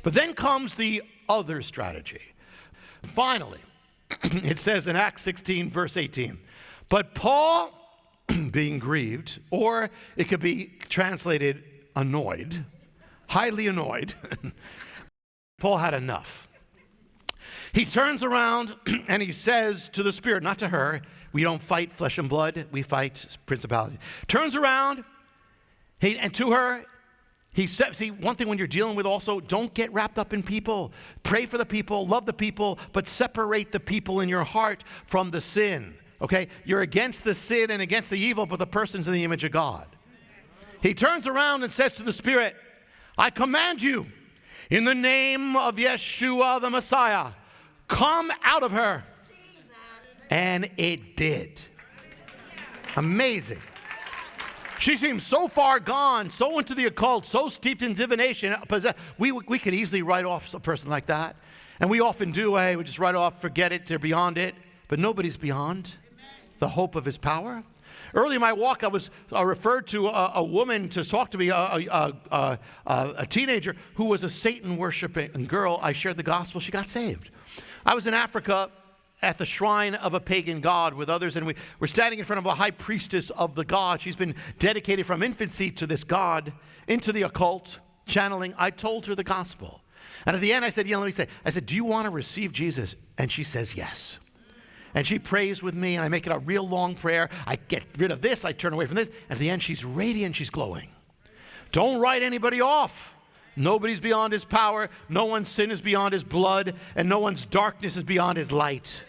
But then comes the other strategy. Finally, it says in Acts 16, verse 18, but Paul, being grieved, or it could be translated annoyed, highly annoyed, Paul had enough. He turns around and he says to the Spirit, not to her, we don't fight flesh and blood, we fight principalities. Turns around, and to her, he said, see, one thing when you're dealing with also, don't get wrapped up in people. Pray for the people, love the people, but separate the people in your heart from the sin. Okay? You're against the sin and against the evil, but the person's in the image of God. He turns around and says to the Spirit, I command you, in the name of Yeshua the Messiah, come out of her. And it did. Amazing. She seemed so far gone, so into the occult, so steeped in divination. We could easily write off a person like that. And we often do. Hey, we just write off, forget it, they're beyond it. But nobody's beyond the hope of his power. Early in my walk, I was referred to a woman to talk to me, a teenager who was a Satan-worshiping girl. I shared the gospel. She got saved. I was in Africa at the shrine of a pagan god with others, and we're standing in front of a high priestess of the god. She's been dedicated from infancy to this god, into the occult, channeling. I told her the gospel. And at the end, I said, I said, do you want to receive Jesus? And she says, yes. And she prays with me, and I make it a real long prayer. I get rid of this, I turn away from this. At the end, she's radiant, she's glowing. Don't write anybody off. Nobody's beyond his power. No one's sin is beyond his blood, and no one's darkness is beyond his light.